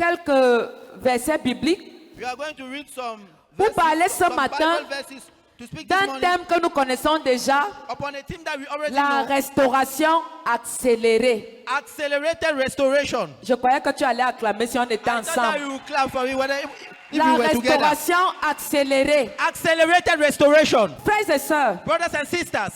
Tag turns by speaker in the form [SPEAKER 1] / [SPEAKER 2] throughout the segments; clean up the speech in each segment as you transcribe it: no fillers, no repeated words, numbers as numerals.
[SPEAKER 1] quelques versets bibliques
[SPEAKER 2] We are going to read some
[SPEAKER 1] pour parler ce
[SPEAKER 2] some
[SPEAKER 1] matin
[SPEAKER 2] Bible verses to speak this
[SPEAKER 1] d'un
[SPEAKER 2] morning
[SPEAKER 1] thème que nous connaissons déjà,
[SPEAKER 2] upon a theme that we already
[SPEAKER 1] la
[SPEAKER 2] know.
[SPEAKER 1] restauration accélérée.
[SPEAKER 2] Accelerated restoration.
[SPEAKER 1] Je croyais que tu allais acclamer si on était
[SPEAKER 2] I thought that
[SPEAKER 1] ensemble.
[SPEAKER 2] you will clap for me whether if
[SPEAKER 1] La
[SPEAKER 2] we were together.
[SPEAKER 1] restauration accélérée.
[SPEAKER 2] Accelerated restoration.
[SPEAKER 1] Frères et sœurs,
[SPEAKER 2] Brothers and sisters,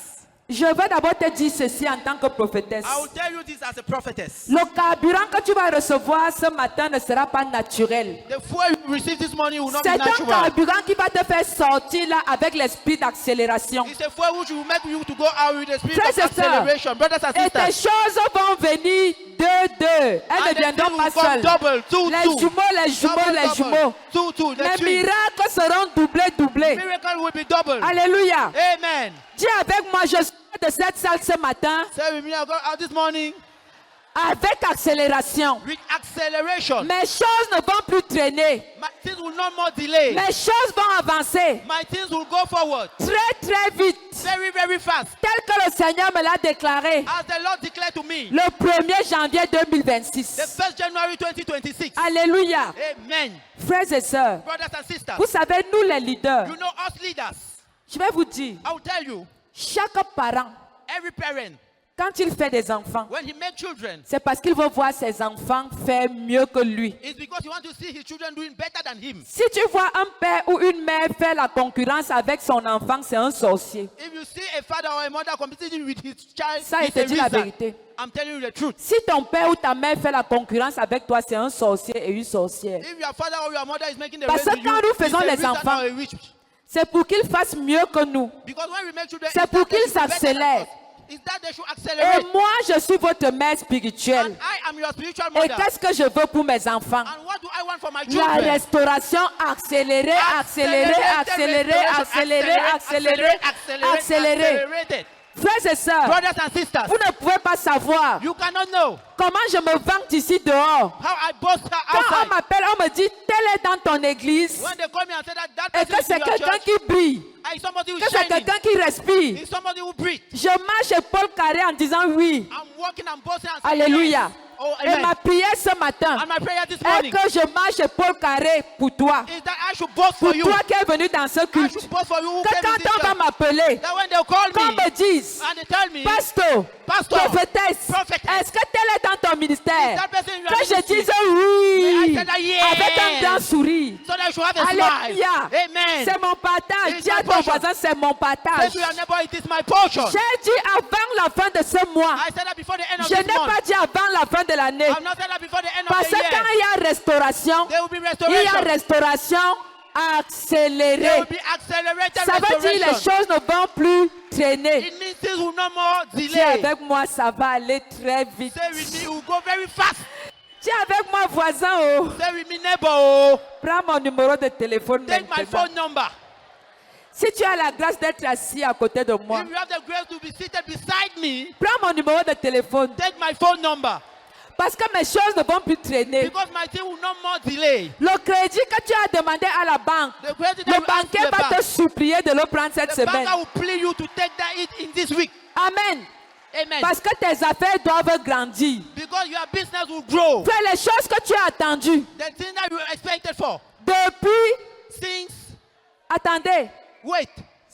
[SPEAKER 1] je veux d'abord te dire ceci en tant que prophétesse.
[SPEAKER 2] I will tell you this as a prophetess.
[SPEAKER 1] Le carburant que tu vas recevoir ce matin ne sera pas naturel.
[SPEAKER 2] The fuel you receive this morning will not
[SPEAKER 1] C'est
[SPEAKER 2] be
[SPEAKER 1] un
[SPEAKER 2] natural.
[SPEAKER 1] carburant qui va te faire sortir là avec l'esprit d'accélération.
[SPEAKER 2] It's a fuel which will make you to go out with the spirit
[SPEAKER 1] Frères
[SPEAKER 2] of
[SPEAKER 1] et sœurs,
[SPEAKER 2] acceleration. Brothers and
[SPEAKER 1] et tes
[SPEAKER 2] sisters,
[SPEAKER 1] choses vont venir deux. Elles
[SPEAKER 2] and
[SPEAKER 1] ne
[SPEAKER 2] the
[SPEAKER 1] viendront
[SPEAKER 2] thing
[SPEAKER 1] pas
[SPEAKER 2] will come
[SPEAKER 1] seules.
[SPEAKER 2] double, two,
[SPEAKER 1] Les
[SPEAKER 2] two.
[SPEAKER 1] jumeaux, les jumeaux.
[SPEAKER 2] Two, the
[SPEAKER 1] Les
[SPEAKER 2] twins.
[SPEAKER 1] miracles seront doublés.
[SPEAKER 2] Miracle will be double.
[SPEAKER 1] Alléluia.
[SPEAKER 2] Amen.
[SPEAKER 1] Dis avec moi, je suis de cette salle ce matin
[SPEAKER 2] Say with me, I go out this morning
[SPEAKER 1] avec accélération.
[SPEAKER 2] with acceleration.
[SPEAKER 1] Mes choses ne vont plus traîner.
[SPEAKER 2] My things will not more delay.
[SPEAKER 1] Mes choses vont avancer
[SPEAKER 2] My things will go forward
[SPEAKER 1] très vite.
[SPEAKER 2] very, very fast.
[SPEAKER 1] Tel que le Seigneur me l'a déclaré
[SPEAKER 2] As the Lord declared to me,
[SPEAKER 1] le 1er janvier
[SPEAKER 2] the
[SPEAKER 1] 2026.
[SPEAKER 2] 1st January 2026.
[SPEAKER 1] Alléluia.
[SPEAKER 2] Amen.
[SPEAKER 1] Frères et sœurs,
[SPEAKER 2] Brothers and sisters,
[SPEAKER 1] vous savez, nous les leaders,
[SPEAKER 2] you know us leaders.
[SPEAKER 1] je vais vous dire,
[SPEAKER 2] I will tell you,
[SPEAKER 1] chaque parent,
[SPEAKER 2] every parent,
[SPEAKER 1] quand il fait des enfants,
[SPEAKER 2] when he makes children,
[SPEAKER 1] c'est parce qu'il veut voir ses enfants faire mieux que lui.
[SPEAKER 2] it's because he wants to see his children doing better than him.
[SPEAKER 1] Si tu vois un père ou une mère faire la concurrence avec son enfant, c'est un sorcier.
[SPEAKER 2] If you see a father or a mother competing with his child,
[SPEAKER 1] Ça, il
[SPEAKER 2] it's
[SPEAKER 1] te
[SPEAKER 2] a
[SPEAKER 1] dit la
[SPEAKER 2] wizard.
[SPEAKER 1] vérité.
[SPEAKER 2] I'm telling you the truth.
[SPEAKER 1] Si ton père ou ta mère fait la concurrence avec toi, c'est un sorcier et une sorcière.
[SPEAKER 2] If your father or your mother is making the
[SPEAKER 1] Parce
[SPEAKER 2] race
[SPEAKER 1] que
[SPEAKER 2] with
[SPEAKER 1] quand
[SPEAKER 2] you,
[SPEAKER 1] nous
[SPEAKER 2] it's
[SPEAKER 1] faisons
[SPEAKER 2] a
[SPEAKER 1] les
[SPEAKER 2] wizard
[SPEAKER 1] enfants,
[SPEAKER 2] or a witch.
[SPEAKER 1] C'est pour qu'ils fassent mieux que nous.
[SPEAKER 2] Because when we make children,
[SPEAKER 1] C'est
[SPEAKER 2] it's
[SPEAKER 1] pour
[SPEAKER 2] that they
[SPEAKER 1] qu'ils
[SPEAKER 2] should be better than
[SPEAKER 1] s'accélèrent.
[SPEAKER 2] us. It's that they should
[SPEAKER 1] Et
[SPEAKER 2] accelerate.
[SPEAKER 1] moi, je suis votre mère spirituelle.
[SPEAKER 2] And I am your spiritual
[SPEAKER 1] Et
[SPEAKER 2] mother.
[SPEAKER 1] qu'est-ce que je veux pour mes enfants?
[SPEAKER 2] And what do I want for my
[SPEAKER 1] La
[SPEAKER 2] children?
[SPEAKER 1] restauration accélérée.
[SPEAKER 2] Accelerated.
[SPEAKER 1] Frères et sœurs,
[SPEAKER 2] Brothers and sisters,
[SPEAKER 1] vous ne pouvez pas savoir
[SPEAKER 2] you cannot know
[SPEAKER 1] comment je me vante ici dehors.
[SPEAKER 2] how I boast her
[SPEAKER 1] Quand on
[SPEAKER 2] outside.
[SPEAKER 1] m'appelle, on me dit, tel est dans ton église.
[SPEAKER 2] When they call me and say that
[SPEAKER 1] Et
[SPEAKER 2] person
[SPEAKER 1] que
[SPEAKER 2] is
[SPEAKER 1] c'est
[SPEAKER 2] in your
[SPEAKER 1] quelqu'un
[SPEAKER 2] church,
[SPEAKER 1] qui brille.
[SPEAKER 2] and somebody who
[SPEAKER 1] Que
[SPEAKER 2] is
[SPEAKER 1] c'est
[SPEAKER 2] shining,
[SPEAKER 1] quelqu'un qui respire.
[SPEAKER 2] it's somebody who breathes.
[SPEAKER 1] Je marche épaule carrée en disant oui.
[SPEAKER 2] I'm walking and boasting and saying
[SPEAKER 1] Alléluia.
[SPEAKER 2] yes. Oh,
[SPEAKER 1] Et
[SPEAKER 2] amen.
[SPEAKER 1] ma prière ce matin
[SPEAKER 2] And my prayer this
[SPEAKER 1] est
[SPEAKER 2] morning
[SPEAKER 1] que je marche épaule carrée pour toi.
[SPEAKER 2] is that I should boast
[SPEAKER 1] Pour
[SPEAKER 2] for you.
[SPEAKER 1] toi qui es venu dans ce
[SPEAKER 2] I
[SPEAKER 1] culte.
[SPEAKER 2] should boast for you who
[SPEAKER 1] Que
[SPEAKER 2] came in this
[SPEAKER 1] quand on va
[SPEAKER 2] church.
[SPEAKER 1] m'appeler,
[SPEAKER 2] That when they call
[SPEAKER 1] qu'on
[SPEAKER 2] me
[SPEAKER 1] me dise,
[SPEAKER 2] and they tell me,
[SPEAKER 1] pasteur,
[SPEAKER 2] Pastor,
[SPEAKER 1] prophétesse,
[SPEAKER 2] prophetess,
[SPEAKER 1] est-ce que tel est dans ton ministère?
[SPEAKER 2] that person in your
[SPEAKER 1] Que je
[SPEAKER 2] ministry?
[SPEAKER 1] dise oui,
[SPEAKER 2] May I say that yes?
[SPEAKER 1] avec un grand sourire.
[SPEAKER 2] so that you should have a smile.
[SPEAKER 1] Alléluia.
[SPEAKER 2] Amen.
[SPEAKER 1] C'est mon partage.
[SPEAKER 2] It's
[SPEAKER 1] Dis à
[SPEAKER 2] my
[SPEAKER 1] ton
[SPEAKER 2] portion.
[SPEAKER 1] voisin, c'est mon
[SPEAKER 2] Say
[SPEAKER 1] partage.
[SPEAKER 2] to your neighbor, it is my portion.
[SPEAKER 1] J'ai dit avant la fin de ce mois.
[SPEAKER 2] I said that before the end of
[SPEAKER 1] Je
[SPEAKER 2] this
[SPEAKER 1] n'ai
[SPEAKER 2] month.
[SPEAKER 1] pas dit avant la fin de l'année.
[SPEAKER 2] I've not said that before the end of
[SPEAKER 1] Parce
[SPEAKER 2] the
[SPEAKER 1] que
[SPEAKER 2] year.
[SPEAKER 1] quand il y a restauration,
[SPEAKER 2] There will be
[SPEAKER 1] il y a
[SPEAKER 2] restoration.
[SPEAKER 1] restauration
[SPEAKER 2] There
[SPEAKER 1] accélérée.
[SPEAKER 2] will be accelerated
[SPEAKER 1] Ça veut dire les
[SPEAKER 2] restoration.
[SPEAKER 1] choses ne vont plus traîner.
[SPEAKER 2] It means things will no more
[SPEAKER 1] Dis
[SPEAKER 2] delay.
[SPEAKER 1] avec moi, ça va aller très vite.
[SPEAKER 2] Say with me, it will go very fast.
[SPEAKER 1] Dis avec moi, voisin, oh.
[SPEAKER 2] Say with me, neighbor, oh,
[SPEAKER 1] Prends mon numéro de téléphone
[SPEAKER 2] take my
[SPEAKER 1] maintenant.
[SPEAKER 2] phone number.
[SPEAKER 1] Si tu as la grâce d'être assis à côté de moi,
[SPEAKER 2] If you have the grace to be seated beside me,
[SPEAKER 1] prends mon numéro de téléphone.
[SPEAKER 2] take my phone number.
[SPEAKER 1] Parce que mes choses ne vont plus traîner.
[SPEAKER 2] Because my thing will no more delay.
[SPEAKER 1] Le crédit que tu as demandé à la banque,
[SPEAKER 2] The credit that
[SPEAKER 1] le
[SPEAKER 2] you ask
[SPEAKER 1] banquier
[SPEAKER 2] the
[SPEAKER 1] va te
[SPEAKER 2] bank,
[SPEAKER 1] supplier de le prendre cette
[SPEAKER 2] the
[SPEAKER 1] semaine.
[SPEAKER 2] banker will plead you to take that it in this week.
[SPEAKER 1] Amen.
[SPEAKER 2] Amen.
[SPEAKER 1] Parce que tes affaires doivent grandir.
[SPEAKER 2] Because your business will grow.
[SPEAKER 1] Fais les choses que tu as attendues.
[SPEAKER 2] The thing that you expected for.
[SPEAKER 1] Depuis,
[SPEAKER 2] Since,
[SPEAKER 1] attendez,
[SPEAKER 2] wait,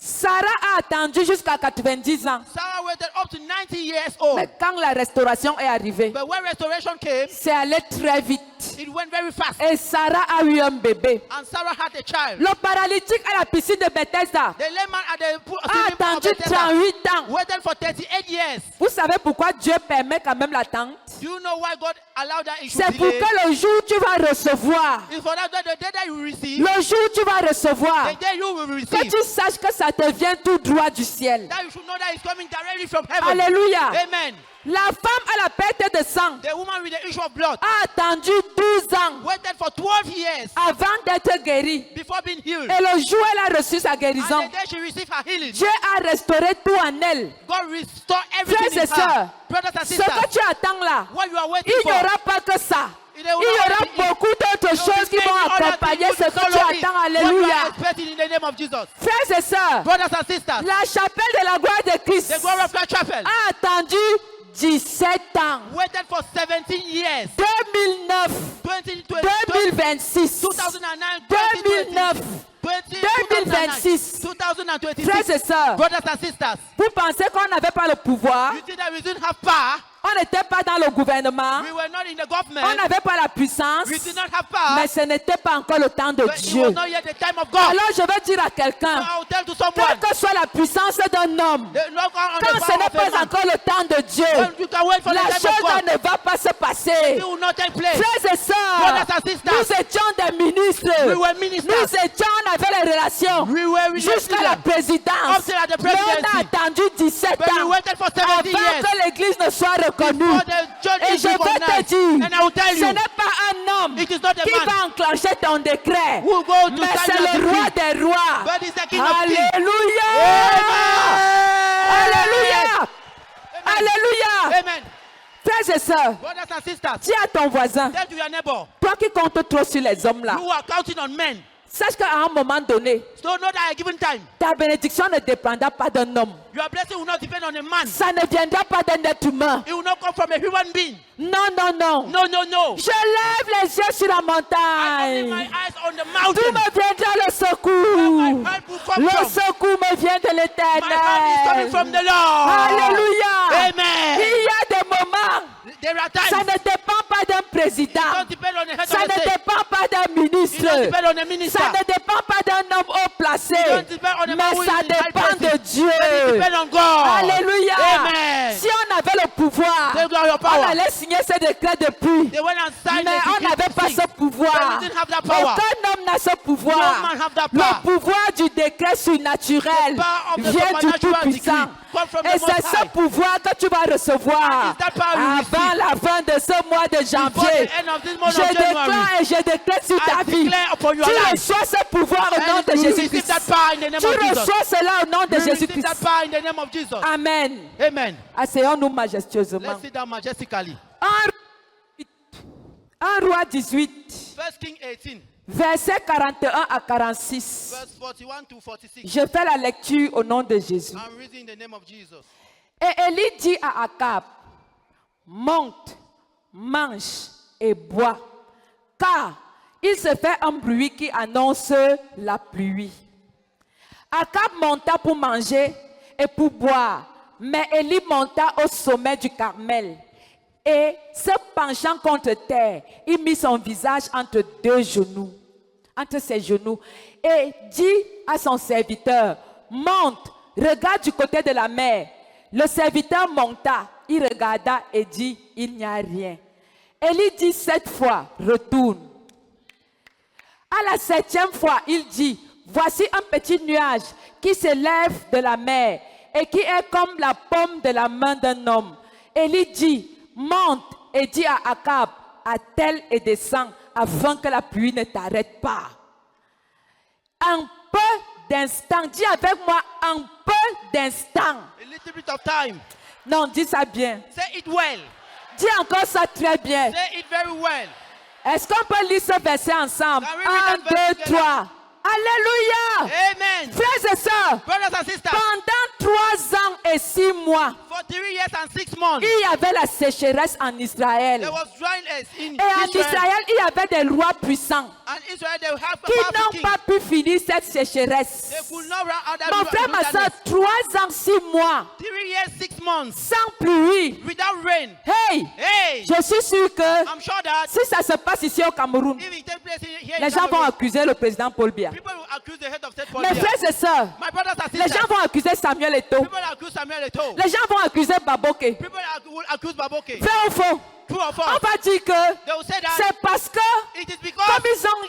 [SPEAKER 1] Sarah a attendu jusqu'à 90 ans.
[SPEAKER 2] Sarah waited up to 90 years old.
[SPEAKER 1] Mais quand la restauration est arrivée,
[SPEAKER 2] But when restoration came,
[SPEAKER 1] c'est allé très vite.
[SPEAKER 2] it went very fast.
[SPEAKER 1] Et Sarah a eu un bébé.
[SPEAKER 2] And Sarah had a child.
[SPEAKER 1] Le paralytique à la piscine de Bethesda
[SPEAKER 2] The layman at the pool
[SPEAKER 1] a
[SPEAKER 2] swimming pool of
[SPEAKER 1] attendu
[SPEAKER 2] Bethesda
[SPEAKER 1] 38 ans.
[SPEAKER 2] waited for 38 years.
[SPEAKER 1] Vous savez pourquoi Dieu permet quand même l'attente?
[SPEAKER 2] Do you know why God allowed that issue
[SPEAKER 1] C'est pour
[SPEAKER 2] delay?
[SPEAKER 1] que le jour où tu vas recevoir,
[SPEAKER 2] It's for that the day that you receive,
[SPEAKER 1] le jour où tu vas recevoir,
[SPEAKER 2] the day you will
[SPEAKER 1] que
[SPEAKER 2] receive,
[SPEAKER 1] tu saches que ça te vient tout droit du ciel.
[SPEAKER 2] that you should know that it's coming directly from heaven.
[SPEAKER 1] Alléluia.
[SPEAKER 2] Amen.
[SPEAKER 1] La femme à la perte de sang
[SPEAKER 2] The woman with the issue of blood
[SPEAKER 1] a attendu 12 ans
[SPEAKER 2] waited for 12 years
[SPEAKER 1] avant d'être guérie.
[SPEAKER 2] before being healed.
[SPEAKER 1] Et le jour où elle a reçu sa
[SPEAKER 2] And
[SPEAKER 1] guérison,
[SPEAKER 2] the day she received her healing,
[SPEAKER 1] Dieu a restauré tout en elle.
[SPEAKER 2] God restored
[SPEAKER 1] Frères
[SPEAKER 2] everything
[SPEAKER 1] et
[SPEAKER 2] in her.
[SPEAKER 1] sœurs,
[SPEAKER 2] Brothers and
[SPEAKER 1] ce que
[SPEAKER 2] sisters,
[SPEAKER 1] tu attends là,
[SPEAKER 2] what you are waiting
[SPEAKER 1] il n'y
[SPEAKER 2] for,
[SPEAKER 1] aura pas que ça.
[SPEAKER 2] il
[SPEAKER 1] Il y aura beaucoup d'autres choses qui vont accompagner ce que tu attends. Alléluia.
[SPEAKER 2] In the name of Jesus.
[SPEAKER 1] Frères et sœurs,
[SPEAKER 2] Brothers and sisters,
[SPEAKER 1] la chapelle de la gloire de Christ
[SPEAKER 2] the glory of God chapel
[SPEAKER 1] a attendu 17 ans.
[SPEAKER 2] Waited for 17 years.
[SPEAKER 1] 2009. 2026.
[SPEAKER 2] 2009.
[SPEAKER 1] 2009. 2026.
[SPEAKER 2] 2026.
[SPEAKER 1] Frères et sœurs,
[SPEAKER 2] Brothers and sisters,
[SPEAKER 1] vous pensez qu'on n'avait pas le pouvoir?
[SPEAKER 2] you think that we didn't have power?
[SPEAKER 1] On n'était pas dans le gouvernement.
[SPEAKER 2] We were not in the
[SPEAKER 1] On
[SPEAKER 2] government.
[SPEAKER 1] n'avait pas la puissance.
[SPEAKER 2] We did not have power.
[SPEAKER 1] Mais ce n'était pas encore le temps de
[SPEAKER 2] But it was
[SPEAKER 1] Dieu.
[SPEAKER 2] not yet the time of God.
[SPEAKER 1] Alors je vais dire à
[SPEAKER 2] So
[SPEAKER 1] quelqu'un,
[SPEAKER 2] I will tell to
[SPEAKER 1] quelle
[SPEAKER 2] someone,
[SPEAKER 1] que soit la puissance d'un homme,
[SPEAKER 2] the Lord on
[SPEAKER 1] quand
[SPEAKER 2] the
[SPEAKER 1] ce
[SPEAKER 2] power
[SPEAKER 1] n'est
[SPEAKER 2] of a
[SPEAKER 1] pas
[SPEAKER 2] man.
[SPEAKER 1] encore le temps de Dieu,
[SPEAKER 2] When you can wait for
[SPEAKER 1] la
[SPEAKER 2] the time of
[SPEAKER 1] chose
[SPEAKER 2] God,
[SPEAKER 1] ne va pas se passer.
[SPEAKER 2] it will not take place.
[SPEAKER 1] Frères et sœurs,
[SPEAKER 2] Brothers and sisters,
[SPEAKER 1] nous étions des ministres.
[SPEAKER 2] we were ministers.
[SPEAKER 1] Nous étions, on avait les relations
[SPEAKER 2] We were
[SPEAKER 1] jusqu'à la présidence.
[SPEAKER 2] Up till at the
[SPEAKER 1] Mais on a
[SPEAKER 2] presidency.
[SPEAKER 1] attendu 17
[SPEAKER 2] But we
[SPEAKER 1] ans
[SPEAKER 2] waited for 17
[SPEAKER 1] avant
[SPEAKER 2] years
[SPEAKER 1] que l'église ne soit reconnue.
[SPEAKER 2] for the church
[SPEAKER 1] Et
[SPEAKER 2] to
[SPEAKER 1] je
[SPEAKER 2] be
[SPEAKER 1] vais te
[SPEAKER 2] recognized.
[SPEAKER 1] dire,
[SPEAKER 2] And I will tell
[SPEAKER 1] ce
[SPEAKER 2] you,
[SPEAKER 1] n'est pas un homme
[SPEAKER 2] it is not a
[SPEAKER 1] qui
[SPEAKER 2] man
[SPEAKER 1] va enclencher ton décret,
[SPEAKER 2] who will go to
[SPEAKER 1] mais
[SPEAKER 2] sign
[SPEAKER 1] c'est
[SPEAKER 2] your
[SPEAKER 1] le roi
[SPEAKER 2] decree.
[SPEAKER 1] des rois.
[SPEAKER 2] But it's the King of Kings.
[SPEAKER 1] Alléluia!
[SPEAKER 2] Amen.
[SPEAKER 1] Alléluia! Alléluia!
[SPEAKER 2] Amen.
[SPEAKER 1] Frères et sœurs,
[SPEAKER 2] Brothers and sisters,
[SPEAKER 1] dis à ton voisin,
[SPEAKER 2] tell to your neighbor,
[SPEAKER 1] toi qui comptes trop sur les hommes là,
[SPEAKER 2] you are counting on men.
[SPEAKER 1] sache qu'à un moment donné,
[SPEAKER 2] So not at a given time,
[SPEAKER 1] ta bénédiction ne dépendra pas d'un homme.
[SPEAKER 2] your blessing will not depend on a man.
[SPEAKER 1] Ça ne viendra pas d'un être humain.
[SPEAKER 2] It will not come from a human being.
[SPEAKER 1] Non, non, non.
[SPEAKER 2] No, no, no.
[SPEAKER 1] Je lève les yeux sur la
[SPEAKER 2] I only my
[SPEAKER 1] montagne.
[SPEAKER 2] eyes on the
[SPEAKER 1] D'où
[SPEAKER 2] mountain.
[SPEAKER 1] me viendra le
[SPEAKER 2] Where
[SPEAKER 1] secours?
[SPEAKER 2] my help will come
[SPEAKER 1] Le
[SPEAKER 2] from.
[SPEAKER 1] secours me vient de
[SPEAKER 2] My help is coming
[SPEAKER 1] l'Éternel.
[SPEAKER 2] from the Lord.
[SPEAKER 1] Alléluia.
[SPEAKER 2] Amen.
[SPEAKER 1] Il y a des moments,
[SPEAKER 2] There are
[SPEAKER 1] ça
[SPEAKER 2] times
[SPEAKER 1] ne dépend pas d'un
[SPEAKER 2] it
[SPEAKER 1] président.
[SPEAKER 2] don't depend on the head
[SPEAKER 1] Ça
[SPEAKER 2] of
[SPEAKER 1] ne
[SPEAKER 2] the state.
[SPEAKER 1] dépend pas d'un
[SPEAKER 2] It don't
[SPEAKER 1] ministre.
[SPEAKER 2] depend on the minister.
[SPEAKER 1] Ça ne dépend pas d'un homme haut placé.
[SPEAKER 2] Don't depend on the man
[SPEAKER 1] Mais
[SPEAKER 2] who is
[SPEAKER 1] ça
[SPEAKER 2] in high
[SPEAKER 1] dépend de
[SPEAKER 2] places.
[SPEAKER 1] Dieu.
[SPEAKER 2] But it depends on God.
[SPEAKER 1] Alléluia.
[SPEAKER 2] Amen.
[SPEAKER 1] Si on avait le pouvoir,
[SPEAKER 2] They got your
[SPEAKER 1] on
[SPEAKER 2] power.
[SPEAKER 1] allait signer ce décret depuis.
[SPEAKER 2] They went and signed
[SPEAKER 1] Mais
[SPEAKER 2] the
[SPEAKER 1] on
[SPEAKER 2] decree
[SPEAKER 1] n'avait pas
[SPEAKER 2] to
[SPEAKER 1] ce
[SPEAKER 2] see.
[SPEAKER 1] pouvoir.
[SPEAKER 2] But we didn't have that power.
[SPEAKER 1] Aucun homme n'a ce
[SPEAKER 2] No
[SPEAKER 1] pouvoir.
[SPEAKER 2] man have that power.
[SPEAKER 1] Le pouvoir du décret surnaturel
[SPEAKER 2] The power of the
[SPEAKER 1] vient du
[SPEAKER 2] supernatural
[SPEAKER 1] Tout-Puissant.
[SPEAKER 2] decree come from
[SPEAKER 1] Et
[SPEAKER 2] the Most
[SPEAKER 1] c'est ce
[SPEAKER 2] High.
[SPEAKER 1] pouvoir que tu vas recevoir
[SPEAKER 2] And it's that power you
[SPEAKER 1] avant
[SPEAKER 2] receive.
[SPEAKER 1] la fin de ce mois de
[SPEAKER 2] Before
[SPEAKER 1] janvier.
[SPEAKER 2] the end of this month
[SPEAKER 1] Je
[SPEAKER 2] of January,
[SPEAKER 1] déclare et je déclare sur ta
[SPEAKER 2] I
[SPEAKER 1] vie.
[SPEAKER 2] declare upon your
[SPEAKER 1] Tu
[SPEAKER 2] life.
[SPEAKER 1] reçois ce pouvoir au nom
[SPEAKER 2] And
[SPEAKER 1] de
[SPEAKER 2] you
[SPEAKER 1] Jésus-Christ.
[SPEAKER 2] receive that power in the name
[SPEAKER 1] Tu
[SPEAKER 2] of Jesus.
[SPEAKER 1] reçois cela au nom de
[SPEAKER 2] You receive
[SPEAKER 1] Jésus-Christ.
[SPEAKER 2] that power in the name of Jesus.
[SPEAKER 1] Amen.
[SPEAKER 2] Amen.
[SPEAKER 1] Asseyons-nous majestueusement.
[SPEAKER 2] Let's sit down majestically.
[SPEAKER 1] 1 Roi 18,
[SPEAKER 2] First King 18,
[SPEAKER 1] versets 41 à 46.
[SPEAKER 2] verse 41 to 46.
[SPEAKER 1] Je fais la lecture au nom de Jésus.
[SPEAKER 2] I'm reading in the name of Jesus.
[SPEAKER 1] Et Élie dit à Akab, monte, mange et bois, car il se fait un bruit qui annonce la pluie. Akab monta pour manger et pour boire, mais Élie monta au sommet du Carmel. Et se penchant contre terre, il mit son visage entre ses genoux, et dit à son serviteur, monte, regarde du côté de la mer. Le serviteur monta, il regarda et dit, il n'y a rien. Élie dit 7 fois, retourne. À la 7e fois, il dit, voici un petit nuage qui s'élève de la mer et qui est comme la paume de la main d'un homme. Élie dit, monte et dit à Akab, attelle et descends afin que la pluie ne t'arrête pas. Un peu d'instant, dis avec moi, un peu d'instant.
[SPEAKER 2] A little bit of time.
[SPEAKER 1] Non, dis ça bien.
[SPEAKER 2] Say it well.
[SPEAKER 1] Dis encore ça très bien.
[SPEAKER 2] Say it very well.
[SPEAKER 1] Est-ce qu'on peut lire ce verset ensemble?
[SPEAKER 2] Can we read
[SPEAKER 1] 1,
[SPEAKER 2] that verse
[SPEAKER 1] 2, 3. Alléluia!
[SPEAKER 2] Amen.
[SPEAKER 1] Frères et sœurs,
[SPEAKER 2] Brothers and sisters,
[SPEAKER 1] pendant 3 ans et 6 mois,
[SPEAKER 2] for 3 years and 6 months,
[SPEAKER 1] il y avait la sécheresse en Israël.
[SPEAKER 2] there was dryness in
[SPEAKER 1] Et en
[SPEAKER 2] Israel.
[SPEAKER 1] Israël, il y avait des rois puissants
[SPEAKER 2] And Israel, they have a
[SPEAKER 1] qui
[SPEAKER 2] powerful
[SPEAKER 1] n'ont
[SPEAKER 2] king.
[SPEAKER 1] pas pu finir cette sécheresse.
[SPEAKER 2] They could not run out that
[SPEAKER 1] Mon frère, ma soeur, 3 ans, 6 mois,
[SPEAKER 2] 3 years, 6 months,
[SPEAKER 1] sans pluie.
[SPEAKER 2] without rain.
[SPEAKER 1] Hey,
[SPEAKER 2] Hey,
[SPEAKER 1] je suis sûr que
[SPEAKER 2] I'm sure that
[SPEAKER 1] si ça se passe ici au Cameroun,
[SPEAKER 2] if it takes place here
[SPEAKER 1] les
[SPEAKER 2] in
[SPEAKER 1] gens vont
[SPEAKER 2] Cameroon,
[SPEAKER 1] accuser le président Paul Biya.
[SPEAKER 2] people will accuse the head of state for
[SPEAKER 1] Mes frères et sœurs,
[SPEAKER 2] My brothers and
[SPEAKER 1] les
[SPEAKER 2] sisters,
[SPEAKER 1] gens vont accuser Samuel Eto'o.
[SPEAKER 2] people accuse Samuel Eto'o.
[SPEAKER 1] Les gens vont accuser Baboke.
[SPEAKER 2] People will accuse Baboke.
[SPEAKER 1] Vrai ou faux?
[SPEAKER 2] True or
[SPEAKER 1] On
[SPEAKER 2] false?
[SPEAKER 1] va dire que
[SPEAKER 2] They will say that
[SPEAKER 1] c'est parce que
[SPEAKER 2] it is because
[SPEAKER 1] comme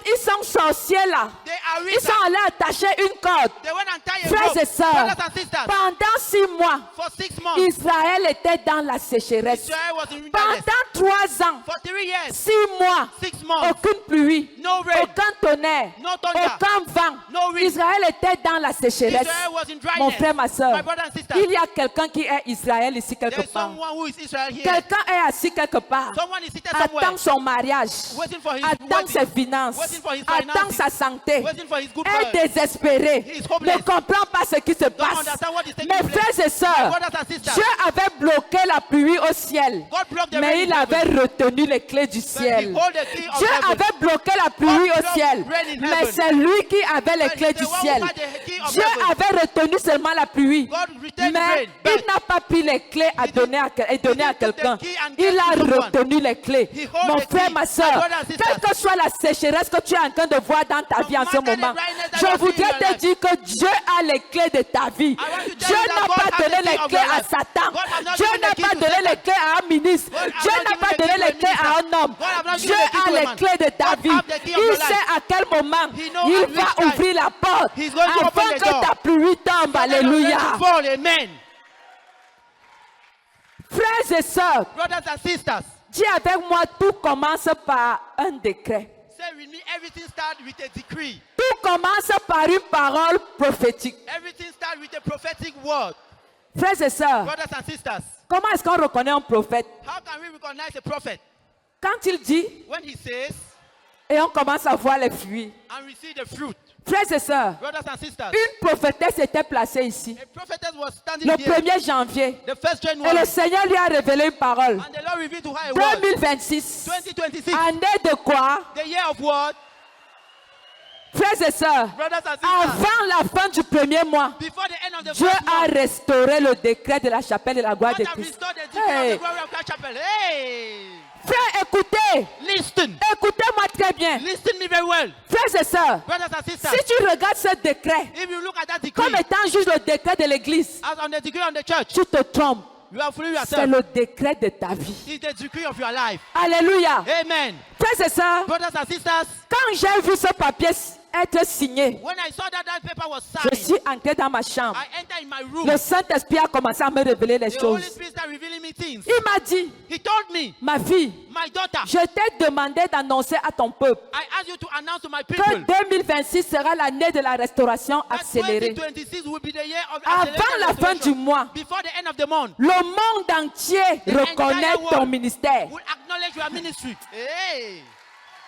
[SPEAKER 1] ils sont sorciers là,
[SPEAKER 2] they are
[SPEAKER 1] ils
[SPEAKER 2] rich.
[SPEAKER 1] sont allés attacher une corde.
[SPEAKER 2] They went and tied a
[SPEAKER 1] Frères
[SPEAKER 2] rope.
[SPEAKER 1] et sœurs,
[SPEAKER 2] Brothers and sisters,
[SPEAKER 1] pendant 6 mois,
[SPEAKER 2] for 6 months,
[SPEAKER 1] Israël était dans la sécheresse.
[SPEAKER 2] Israel was in wilderness.
[SPEAKER 1] Pendant 3 ans,
[SPEAKER 2] For 3 years,
[SPEAKER 1] 6 mois,
[SPEAKER 2] 6 months,
[SPEAKER 1] aucune pluie,
[SPEAKER 2] no rain,
[SPEAKER 1] aucun tonnerre,
[SPEAKER 2] no thunder,
[SPEAKER 1] aucun vent.
[SPEAKER 2] no wind.
[SPEAKER 1] Israël était dans la sécheresse.
[SPEAKER 2] Israel was in dryness.
[SPEAKER 1] Mon frère, ma soeur,
[SPEAKER 2] My brother and sister,
[SPEAKER 1] il y a quelqu'un qui est Israël ici quelque
[SPEAKER 2] there is
[SPEAKER 1] part.
[SPEAKER 2] someone who is Israel here.
[SPEAKER 1] Quelqu'un est assis quelque part.
[SPEAKER 2] Someone is seated somewhere,
[SPEAKER 1] Attend son mariage,
[SPEAKER 2] waiting for his
[SPEAKER 1] attend
[SPEAKER 2] wedding,
[SPEAKER 1] ses finances,
[SPEAKER 2] waiting for his
[SPEAKER 1] attend
[SPEAKER 2] finances,
[SPEAKER 1] sa santé,
[SPEAKER 2] waiting for his good
[SPEAKER 1] est
[SPEAKER 2] health.
[SPEAKER 1] désespéré,
[SPEAKER 2] He is hopeless.
[SPEAKER 1] ne comprend pas ce qui se
[SPEAKER 2] Don't
[SPEAKER 1] passe.
[SPEAKER 2] understand what is taking
[SPEAKER 1] Mes
[SPEAKER 2] place.
[SPEAKER 1] frères et
[SPEAKER 2] My
[SPEAKER 1] sœurs,
[SPEAKER 2] brothers and sisters,
[SPEAKER 1] Dieu avait bloqué la pluie au ciel,
[SPEAKER 2] God blocked the rain
[SPEAKER 1] mais
[SPEAKER 2] in
[SPEAKER 1] il avait
[SPEAKER 2] heaven.
[SPEAKER 1] retenu les clés du
[SPEAKER 2] But he
[SPEAKER 1] ciel.
[SPEAKER 2] hold the key of
[SPEAKER 1] Dieu
[SPEAKER 2] heaven.
[SPEAKER 1] avait bloqué la pluie au
[SPEAKER 2] blocked
[SPEAKER 1] ciel,
[SPEAKER 2] rain in
[SPEAKER 1] mais
[SPEAKER 2] heaven.
[SPEAKER 1] c'est lui qui avait les
[SPEAKER 2] But
[SPEAKER 1] clés
[SPEAKER 2] the
[SPEAKER 1] du
[SPEAKER 2] one who
[SPEAKER 1] ciel.
[SPEAKER 2] had the key of
[SPEAKER 1] Dieu
[SPEAKER 2] heaven.
[SPEAKER 1] avait retenu seulement la pluie,
[SPEAKER 2] God retained the
[SPEAKER 1] mais
[SPEAKER 2] rain,
[SPEAKER 1] il
[SPEAKER 2] but
[SPEAKER 1] n'a pas pris les clés à donner à, et donner à
[SPEAKER 2] didn't took the
[SPEAKER 1] quelqu'un.
[SPEAKER 2] key and gave
[SPEAKER 1] Il a
[SPEAKER 2] to someone.
[SPEAKER 1] retenu les clés.
[SPEAKER 2] He hold
[SPEAKER 1] Mon
[SPEAKER 2] the
[SPEAKER 1] frère,
[SPEAKER 2] key.
[SPEAKER 1] ma
[SPEAKER 2] My
[SPEAKER 1] soeur,
[SPEAKER 2] brother and sisters.
[SPEAKER 1] quelle que soit la sécheresse que tu es en train de voir dans ta vie en ce
[SPEAKER 2] matter the
[SPEAKER 1] moment,
[SPEAKER 2] dryness that
[SPEAKER 1] je
[SPEAKER 2] you see in
[SPEAKER 1] voudrais
[SPEAKER 2] your
[SPEAKER 1] te
[SPEAKER 2] life.
[SPEAKER 1] dire que Dieu a les clés de ta vie.
[SPEAKER 2] I want to tell
[SPEAKER 1] Dieu
[SPEAKER 2] you that
[SPEAKER 1] n'a
[SPEAKER 2] God
[SPEAKER 1] pas
[SPEAKER 2] has
[SPEAKER 1] donné
[SPEAKER 2] the key
[SPEAKER 1] les
[SPEAKER 2] of
[SPEAKER 1] clés
[SPEAKER 2] your
[SPEAKER 1] à
[SPEAKER 2] life.
[SPEAKER 1] Satan.
[SPEAKER 2] God has not
[SPEAKER 1] Dieu
[SPEAKER 2] given
[SPEAKER 1] n'a
[SPEAKER 2] the key
[SPEAKER 1] pas
[SPEAKER 2] to
[SPEAKER 1] donné
[SPEAKER 2] Satan.
[SPEAKER 1] les clés à un ministre.
[SPEAKER 2] God has
[SPEAKER 1] Dieu
[SPEAKER 2] not
[SPEAKER 1] n'a
[SPEAKER 2] given
[SPEAKER 1] pas
[SPEAKER 2] the
[SPEAKER 1] donné
[SPEAKER 2] key to
[SPEAKER 1] les
[SPEAKER 2] a
[SPEAKER 1] clés à un homme.
[SPEAKER 2] God has not
[SPEAKER 1] Dieu
[SPEAKER 2] given the key
[SPEAKER 1] a
[SPEAKER 2] to a
[SPEAKER 1] les
[SPEAKER 2] man.
[SPEAKER 1] clés de ta
[SPEAKER 2] God
[SPEAKER 1] vie.
[SPEAKER 2] has the key of
[SPEAKER 1] Il
[SPEAKER 2] your
[SPEAKER 1] sait
[SPEAKER 2] life.
[SPEAKER 1] à quel moment
[SPEAKER 2] He knows
[SPEAKER 1] il
[SPEAKER 2] at which
[SPEAKER 1] va
[SPEAKER 2] time
[SPEAKER 1] ouvrir la porte
[SPEAKER 2] he's going to
[SPEAKER 1] afin
[SPEAKER 2] open the
[SPEAKER 1] que
[SPEAKER 2] door.
[SPEAKER 1] ta pluie tombe. Alléluia.
[SPEAKER 2] Fall, amen.
[SPEAKER 1] Frères et sœurs,
[SPEAKER 2] Brothers and sisters,
[SPEAKER 1] dis avec moi, tout commence par un décret.
[SPEAKER 2] say with me, everything starts with a decree.
[SPEAKER 1] Tout commence par une parole prophétique.
[SPEAKER 2] Everything starts with a prophetic word.
[SPEAKER 1] Frères et sœurs,
[SPEAKER 2] Brothers and sisters,
[SPEAKER 1] comment est-ce qu'on reconnaît un prophète?
[SPEAKER 2] how can we recognize a prophet?
[SPEAKER 1] Quand il dit,
[SPEAKER 2] When he says,
[SPEAKER 1] et on commence à voir les fruits.
[SPEAKER 2] and we see the fruit.
[SPEAKER 1] Frères et sœurs,
[SPEAKER 2] Brothers and sisters,
[SPEAKER 1] une prophétesse était placée ici
[SPEAKER 2] a prophetess was standing
[SPEAKER 1] le
[SPEAKER 2] here
[SPEAKER 1] 1er janvier.
[SPEAKER 2] the first
[SPEAKER 1] Et
[SPEAKER 2] January,
[SPEAKER 1] le Seigneur lui a révélé une parole.
[SPEAKER 2] and the Lord revealed to her a word.
[SPEAKER 1] 2026.
[SPEAKER 2] 2026,
[SPEAKER 1] Année de quoi?
[SPEAKER 2] the year of what?
[SPEAKER 1] Frères et sœurs,
[SPEAKER 2] Brothers and sisters,
[SPEAKER 1] avant la fin du premier mois,
[SPEAKER 2] before the end of the
[SPEAKER 1] Dieu
[SPEAKER 2] first
[SPEAKER 1] a
[SPEAKER 2] month,
[SPEAKER 1] restauré le décret de la chapelle de la gloire
[SPEAKER 2] God
[SPEAKER 1] de
[SPEAKER 2] has
[SPEAKER 1] Christ.
[SPEAKER 2] restored the decree
[SPEAKER 1] Hey.
[SPEAKER 2] of the glory of Christ Chapel. Hey!
[SPEAKER 1] Frères, écoutez,
[SPEAKER 2] Listen.
[SPEAKER 1] écoutez-moi très bien.
[SPEAKER 2] Listen me very well.
[SPEAKER 1] Frères et sœurs,
[SPEAKER 2] Brothers and sisters,
[SPEAKER 1] si tu regardes ce décret
[SPEAKER 2] if you look at that decree,
[SPEAKER 1] comme étant juste le décret de l'église,
[SPEAKER 2] as on the decree on the church,
[SPEAKER 1] tu te trompes.
[SPEAKER 2] you are fooling
[SPEAKER 1] C'est
[SPEAKER 2] yourself.
[SPEAKER 1] le décret de ta vie.
[SPEAKER 2] It's the decree of your life.
[SPEAKER 1] Alléluia.
[SPEAKER 2] Amen.
[SPEAKER 1] Frères et sœurs,
[SPEAKER 2] Brothers and sisters,
[SPEAKER 1] quand j'ai vu ce papier être signé,
[SPEAKER 2] when I saw that paper was
[SPEAKER 1] je
[SPEAKER 2] signed,
[SPEAKER 1] suis entré dans ma chambre.
[SPEAKER 2] I entered in my room.
[SPEAKER 1] Le Saint-Esprit a commencé à me révéler les
[SPEAKER 2] The Holy
[SPEAKER 1] choses.
[SPEAKER 2] Spirit started revealing me things.
[SPEAKER 1] Il m'a dit,
[SPEAKER 2] He told me,
[SPEAKER 1] ma fille,
[SPEAKER 2] my daughter,
[SPEAKER 1] je t'ai demandé d'annoncer à ton peuple
[SPEAKER 2] I asked you to announce to my
[SPEAKER 1] que
[SPEAKER 2] people
[SPEAKER 1] 2026 sera l'année de la restauration
[SPEAKER 2] that
[SPEAKER 1] accélérée.
[SPEAKER 2] 2026 will be the year of
[SPEAKER 1] Avant
[SPEAKER 2] accelerated
[SPEAKER 1] la fin
[SPEAKER 2] restoration.
[SPEAKER 1] du mois,
[SPEAKER 2] Before the end of the month,
[SPEAKER 1] le monde entier
[SPEAKER 2] The
[SPEAKER 1] reconnaît
[SPEAKER 2] entire
[SPEAKER 1] ton
[SPEAKER 2] world
[SPEAKER 1] ministère.
[SPEAKER 2] will acknowledge your ministry. Hey,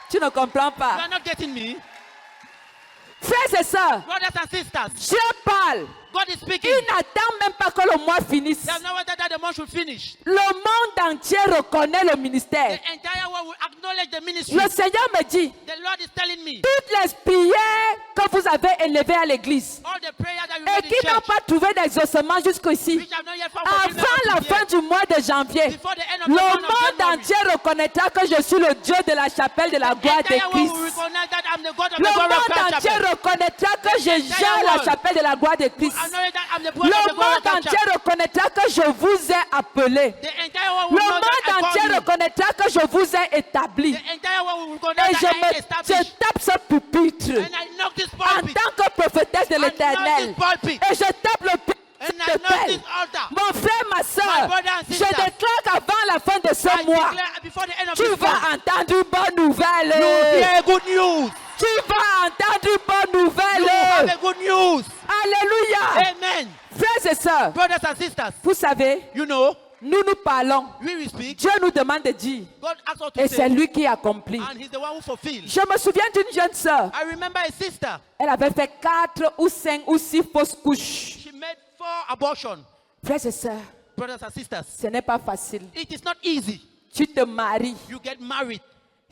[SPEAKER 1] Tu ne comprends
[SPEAKER 2] you
[SPEAKER 1] pas.
[SPEAKER 2] are not getting me?
[SPEAKER 1] Frères et sœurs,
[SPEAKER 2] Brothers and sisters,
[SPEAKER 1] Dieu parle.
[SPEAKER 2] God is speaking.
[SPEAKER 1] Il n'attend même pas que le mois finisse.
[SPEAKER 2] There's no wonder that the month should finish.
[SPEAKER 1] Le monde entier reconnaît le ministère.
[SPEAKER 2] The entire world will acknowledge the ministry.
[SPEAKER 1] Le Seigneur me dit,
[SPEAKER 2] The Lord is telling me,
[SPEAKER 1] toutes les prières que vous avez élevées à l'église
[SPEAKER 2] all the prayers that you
[SPEAKER 1] et
[SPEAKER 2] made
[SPEAKER 1] qui
[SPEAKER 2] in
[SPEAKER 1] n'ont
[SPEAKER 2] church,
[SPEAKER 1] pas trouvé d'exaucement jusqu'ici,
[SPEAKER 2] which have not yet found fulfillment
[SPEAKER 1] avant la
[SPEAKER 2] up to
[SPEAKER 1] fin
[SPEAKER 2] here,
[SPEAKER 1] du mois de janvier,
[SPEAKER 2] before the end of
[SPEAKER 1] le
[SPEAKER 2] the month of
[SPEAKER 1] monde
[SPEAKER 2] January,
[SPEAKER 1] entier reconnaîtra que je suis le Dieu de la chapelle de la
[SPEAKER 2] the
[SPEAKER 1] gloire de
[SPEAKER 2] entire world will
[SPEAKER 1] Christ.
[SPEAKER 2] recognize that I'm the God of
[SPEAKER 1] Le
[SPEAKER 2] the glory of
[SPEAKER 1] monde
[SPEAKER 2] Christ
[SPEAKER 1] entier
[SPEAKER 2] Chapel.
[SPEAKER 1] reconnaîtra que je gère la
[SPEAKER 2] world
[SPEAKER 1] chapelle de la gloire de Christ.
[SPEAKER 2] Acknowledge that I'm the God
[SPEAKER 1] Le
[SPEAKER 2] of the glory of
[SPEAKER 1] monde
[SPEAKER 2] Christ
[SPEAKER 1] entier
[SPEAKER 2] Chapel.
[SPEAKER 1] reconnaîtra que je vous ai appelé.
[SPEAKER 2] The entire world
[SPEAKER 1] Le
[SPEAKER 2] will know that
[SPEAKER 1] monde
[SPEAKER 2] I called
[SPEAKER 1] entier
[SPEAKER 2] you.
[SPEAKER 1] reconnaîtra que je vous ai établi.
[SPEAKER 2] The entire world will
[SPEAKER 1] Et
[SPEAKER 2] recognize
[SPEAKER 1] je,
[SPEAKER 2] that I
[SPEAKER 1] me,
[SPEAKER 2] established.
[SPEAKER 1] je tape ce pupitre
[SPEAKER 2] And I knock this
[SPEAKER 1] en
[SPEAKER 2] pulpit.
[SPEAKER 1] tant que prophétesse de
[SPEAKER 2] I knock
[SPEAKER 1] l'Éternel.
[SPEAKER 2] this pulpit.
[SPEAKER 1] Et je tape le pupitre.
[SPEAKER 2] And
[SPEAKER 1] s'il
[SPEAKER 2] I
[SPEAKER 1] te
[SPEAKER 2] knock
[SPEAKER 1] plaît.
[SPEAKER 2] this altar.
[SPEAKER 1] Mon frère, ma
[SPEAKER 2] My
[SPEAKER 1] soeur,
[SPEAKER 2] brother and
[SPEAKER 1] je
[SPEAKER 2] sister.
[SPEAKER 1] déclare qu'avant la fin de ce
[SPEAKER 2] I
[SPEAKER 1] mois,
[SPEAKER 2] declare before the end of
[SPEAKER 1] tu
[SPEAKER 2] this
[SPEAKER 1] vas
[SPEAKER 2] month,
[SPEAKER 1] entendre une bonne nouvelle.
[SPEAKER 2] you hear good news.
[SPEAKER 1] Tu vas entendre une bonne
[SPEAKER 2] You
[SPEAKER 1] nouvelle.
[SPEAKER 2] have a good news.
[SPEAKER 1] Alléluia.
[SPEAKER 2] Amen.
[SPEAKER 1] Frères et sœurs,
[SPEAKER 2] Brothers and sisters,
[SPEAKER 1] vous savez,
[SPEAKER 2] you know,
[SPEAKER 1] nous parlons.
[SPEAKER 2] we will speak.
[SPEAKER 1] Dieu nous demande de dire.
[SPEAKER 2] God asks us to
[SPEAKER 1] Et c'est
[SPEAKER 2] say,
[SPEAKER 1] lui qui accomplit.
[SPEAKER 2] and He's the one who fulfills.
[SPEAKER 1] Je me souviens d'une jeune sœur.
[SPEAKER 2] I remember a sister.
[SPEAKER 1] Elle avait fait 4 ou 5 ou 6 fausses couches.
[SPEAKER 2] She made 4 abortions.
[SPEAKER 1] Frères et sœurs,
[SPEAKER 2] Brothers and sisters,
[SPEAKER 1] ce n'est pas facile.
[SPEAKER 2] it is not easy.
[SPEAKER 1] Tu te maries.
[SPEAKER 2] You get married.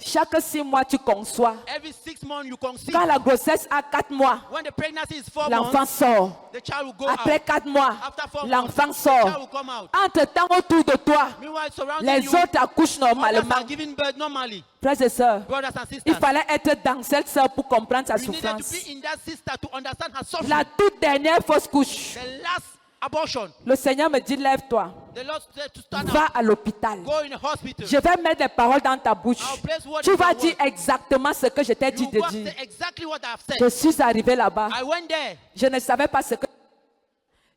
[SPEAKER 1] Chaque 6 mois, tu conçois.
[SPEAKER 2] Every 6 months you conceive.
[SPEAKER 1] Quand la grossesse a 4 mois,
[SPEAKER 2] When the pregnancy is 4
[SPEAKER 1] l'enfant
[SPEAKER 2] months,
[SPEAKER 1] sort.
[SPEAKER 2] the child will go
[SPEAKER 1] Après
[SPEAKER 2] out.
[SPEAKER 1] 4 mois,
[SPEAKER 2] After 4 months,
[SPEAKER 1] l'enfant
[SPEAKER 2] the child will
[SPEAKER 1] sort.
[SPEAKER 2] come out.
[SPEAKER 1] Entre-temps, autour de toi,
[SPEAKER 2] Meanwhile, surrounding
[SPEAKER 1] les
[SPEAKER 2] you,
[SPEAKER 1] autres accouchent
[SPEAKER 2] others
[SPEAKER 1] normalement.
[SPEAKER 2] are giving birth normally.
[SPEAKER 1] Frères et sœurs,
[SPEAKER 2] Brothers and
[SPEAKER 1] il
[SPEAKER 2] sisters,
[SPEAKER 1] fallait être dans cette sœur pour comprendre sa
[SPEAKER 2] you needed to
[SPEAKER 1] souffrance.
[SPEAKER 2] be in that sister to understand her suffering.
[SPEAKER 1] La toute dernière fausse couche,
[SPEAKER 2] The last abortion,
[SPEAKER 1] le Seigneur me dit, lève-toi,
[SPEAKER 2] the Lord said to stand
[SPEAKER 1] va
[SPEAKER 2] up,
[SPEAKER 1] à l'hôpital.
[SPEAKER 2] go in a hospital.
[SPEAKER 1] Je vais mettre des paroles dans ta bouche.
[SPEAKER 2] I'll place words
[SPEAKER 1] Tu
[SPEAKER 2] in
[SPEAKER 1] vas
[SPEAKER 2] your
[SPEAKER 1] dire
[SPEAKER 2] word.
[SPEAKER 1] exactement ce que je t'ai dit
[SPEAKER 2] You
[SPEAKER 1] de
[SPEAKER 2] go
[SPEAKER 1] dire.
[SPEAKER 2] say exactly what I've
[SPEAKER 1] Je
[SPEAKER 2] said.
[SPEAKER 1] suis arrivé là-bas.
[SPEAKER 2] I went there.
[SPEAKER 1] Je ne savais pas ce que...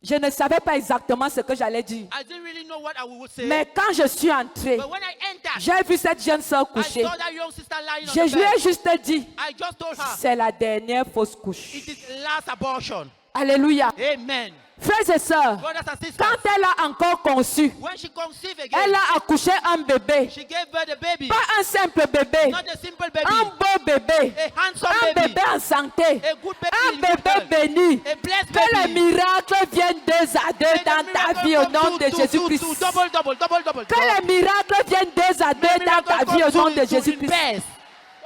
[SPEAKER 1] Je ne savais pas exactement ce que j'allais dire.
[SPEAKER 2] I didn't really know what I would say.
[SPEAKER 1] Mais quand je suis entrée,
[SPEAKER 2] But when I entered,
[SPEAKER 1] j'ai vu cette jeune sœur
[SPEAKER 2] I
[SPEAKER 1] couchée.
[SPEAKER 2] saw that young sister lying on
[SPEAKER 1] Je
[SPEAKER 2] the
[SPEAKER 1] lui ai
[SPEAKER 2] bed.
[SPEAKER 1] juste dit,
[SPEAKER 2] I just told her,
[SPEAKER 1] c'est la dernière fausse couche.
[SPEAKER 2] it is last abortion.
[SPEAKER 1] Alléluia.
[SPEAKER 2] Amen.
[SPEAKER 1] Frères et sœurs,
[SPEAKER 2] Brothers and sisters,
[SPEAKER 1] quand elle a encore conçu,
[SPEAKER 2] when she conceived
[SPEAKER 1] elle
[SPEAKER 2] again,
[SPEAKER 1] a accouché un bébé.
[SPEAKER 2] she gave birth a baby.
[SPEAKER 1] Pas un simple bébé,
[SPEAKER 2] Not a simple baby.
[SPEAKER 1] un beau bébé,
[SPEAKER 2] A handsome
[SPEAKER 1] un
[SPEAKER 2] baby.
[SPEAKER 1] bébé en santé,
[SPEAKER 2] A good baby
[SPEAKER 1] un
[SPEAKER 2] in good
[SPEAKER 1] bébé
[SPEAKER 2] health.
[SPEAKER 1] béni.
[SPEAKER 2] A blessed
[SPEAKER 1] Que les
[SPEAKER 2] baby.
[SPEAKER 1] miracles viennent 2 à 2
[SPEAKER 2] May the
[SPEAKER 1] dans ta
[SPEAKER 2] miracle
[SPEAKER 1] vie au
[SPEAKER 2] come
[SPEAKER 1] nom de
[SPEAKER 2] to
[SPEAKER 1] Jésus-Christ.
[SPEAKER 2] double, double, double, double.
[SPEAKER 1] Que les miracles viennent 2 à 2
[SPEAKER 2] May the
[SPEAKER 1] dans ta
[SPEAKER 2] miracle
[SPEAKER 1] vie au
[SPEAKER 2] come
[SPEAKER 1] nom de
[SPEAKER 2] to
[SPEAKER 1] Jésus-Christ.
[SPEAKER 2] invest.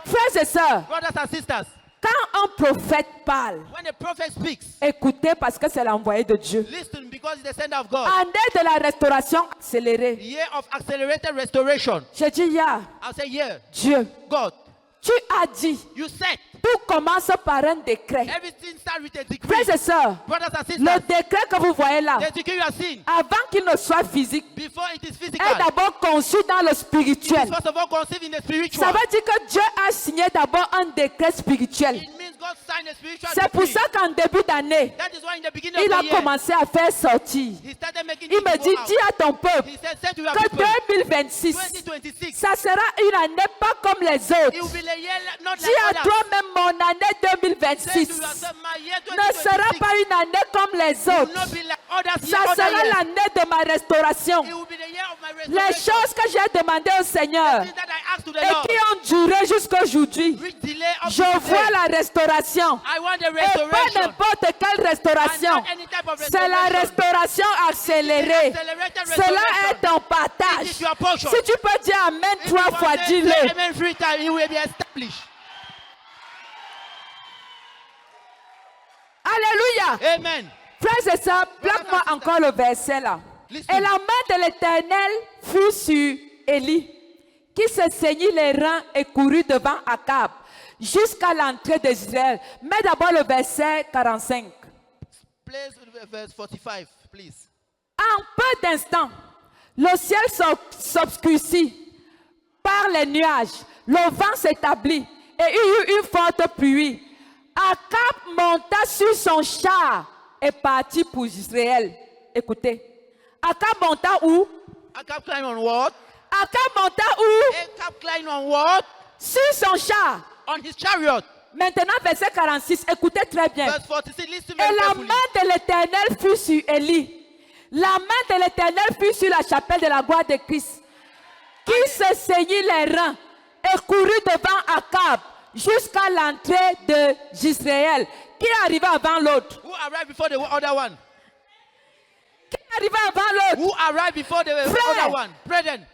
[SPEAKER 1] Frères et sœurs,
[SPEAKER 2] Brothers and sisters,
[SPEAKER 1] quand un prophète parle,
[SPEAKER 2] when a prophet speaks,
[SPEAKER 1] écoutez parce que c'est l'envoyé de Dieu.
[SPEAKER 2] listen because he's the sender of God.
[SPEAKER 1] Année de la restauration accélérée.
[SPEAKER 2] Year of accelerated restoration.
[SPEAKER 1] Je dis, yeah,
[SPEAKER 2] I'll say, yeah,
[SPEAKER 1] Dieu,
[SPEAKER 2] God,
[SPEAKER 1] tu as dit,
[SPEAKER 2] you said
[SPEAKER 1] tout commence par un décret.
[SPEAKER 2] everything starts with a decree.
[SPEAKER 1] Frères et sœurs,
[SPEAKER 2] Brothers and
[SPEAKER 1] le
[SPEAKER 2] sisters,
[SPEAKER 1] décret que vous voyez là,
[SPEAKER 2] the decree you have seen
[SPEAKER 1] avant qu'il ne soit physique,
[SPEAKER 2] before it is
[SPEAKER 1] est
[SPEAKER 2] physical.
[SPEAKER 1] d'abord conçu dans le spirituel.
[SPEAKER 2] First of all, conceived in the spiritual.
[SPEAKER 1] Ça veut dire que Dieu a signé d'abord un décret spirituel.
[SPEAKER 2] It means God signed a spiritual
[SPEAKER 1] C'est pour
[SPEAKER 2] decree.
[SPEAKER 1] ça qu'en début d'année,
[SPEAKER 2] That is why in the beginning
[SPEAKER 1] il
[SPEAKER 2] of
[SPEAKER 1] a
[SPEAKER 2] the year,
[SPEAKER 1] commencé à faire sortir.
[SPEAKER 2] he started making
[SPEAKER 1] Il me
[SPEAKER 2] people
[SPEAKER 1] dit,
[SPEAKER 2] out.
[SPEAKER 1] dis à ton peuple
[SPEAKER 2] He said, say to your
[SPEAKER 1] que
[SPEAKER 2] people,
[SPEAKER 1] 2026,
[SPEAKER 2] 2026,
[SPEAKER 1] ça sera une année pas comme les
[SPEAKER 2] it will
[SPEAKER 1] autres.
[SPEAKER 2] be the year not
[SPEAKER 1] Dis
[SPEAKER 2] like
[SPEAKER 1] à
[SPEAKER 2] others.
[SPEAKER 1] toi-même, mon année
[SPEAKER 2] Say to
[SPEAKER 1] 2026
[SPEAKER 2] yourself, my year
[SPEAKER 1] ne sera
[SPEAKER 2] 2026
[SPEAKER 1] pas une année comme les
[SPEAKER 2] will
[SPEAKER 1] autres.
[SPEAKER 2] not be like others
[SPEAKER 1] Ça
[SPEAKER 2] year,
[SPEAKER 1] sera
[SPEAKER 2] other years.
[SPEAKER 1] l'année de ma restauration.
[SPEAKER 2] It will be the year of my
[SPEAKER 1] Les
[SPEAKER 2] restoration.
[SPEAKER 1] choses que j'ai demandées au Seigneur
[SPEAKER 2] Things that I asked to the
[SPEAKER 1] et
[SPEAKER 2] Lord,
[SPEAKER 1] qui ont duré jusqu'à aujourd'hui,
[SPEAKER 2] which delay up
[SPEAKER 1] je
[SPEAKER 2] to
[SPEAKER 1] vois
[SPEAKER 2] today.
[SPEAKER 1] la restauration.
[SPEAKER 2] I want the
[SPEAKER 1] Et pas
[SPEAKER 2] restoration.
[SPEAKER 1] n'importe quelle restauration.
[SPEAKER 2] And not any type of
[SPEAKER 1] C'est la restauration accélérée.
[SPEAKER 2] Accelerated
[SPEAKER 1] Cela
[SPEAKER 2] restoration.
[SPEAKER 1] est ton
[SPEAKER 2] It
[SPEAKER 1] partage.
[SPEAKER 2] is your portion.
[SPEAKER 1] Si tu peux dire Amen
[SPEAKER 2] If
[SPEAKER 1] 3
[SPEAKER 2] you
[SPEAKER 1] fois,
[SPEAKER 2] want to say
[SPEAKER 1] dis-le.
[SPEAKER 2] amen 3 times, it will be established.
[SPEAKER 1] Alléluia.
[SPEAKER 2] Amen.
[SPEAKER 1] Frères et sœurs, plaque-moi encore le verset là.
[SPEAKER 2] Listen.
[SPEAKER 1] Et la main de l'Éternel fut sur Élie, qui se saignit les reins et courut devant Akab jusqu'à l'entrée d'Israël. Mets d'abord le verset 45.
[SPEAKER 2] Place verse 45, please.
[SPEAKER 1] En peu d'instants, le ciel s'obscurcit par les nuages, le vent s'établit et il y eut une forte pluie. Akab monta sur son char et partit pour Israël. Écoutez, Akab monta où?
[SPEAKER 2] Acab climbed on what?
[SPEAKER 1] Akab monta où?
[SPEAKER 2] Acab climbed on what?
[SPEAKER 1] Sur son char.
[SPEAKER 2] On his chariot.
[SPEAKER 1] Maintenant, verset 46, écoutez très bien.
[SPEAKER 2] Verse 46, listen
[SPEAKER 1] Et
[SPEAKER 2] very
[SPEAKER 1] la
[SPEAKER 2] carefully.
[SPEAKER 1] main de l'Éternel fut sur Élie. La main de l'Éternel fut sur la chapelle de la gloire de Christ, qui se saignit les reins et courut devant Akab jusqu'à l'entrée d'Israël. Qui est arrivé avant l'autre?
[SPEAKER 2] Who arrived before the other one?
[SPEAKER 1] Qui est arrivé avant l'autre?
[SPEAKER 2] Who arrived before the
[SPEAKER 1] Frère.
[SPEAKER 2] other one? Brethren.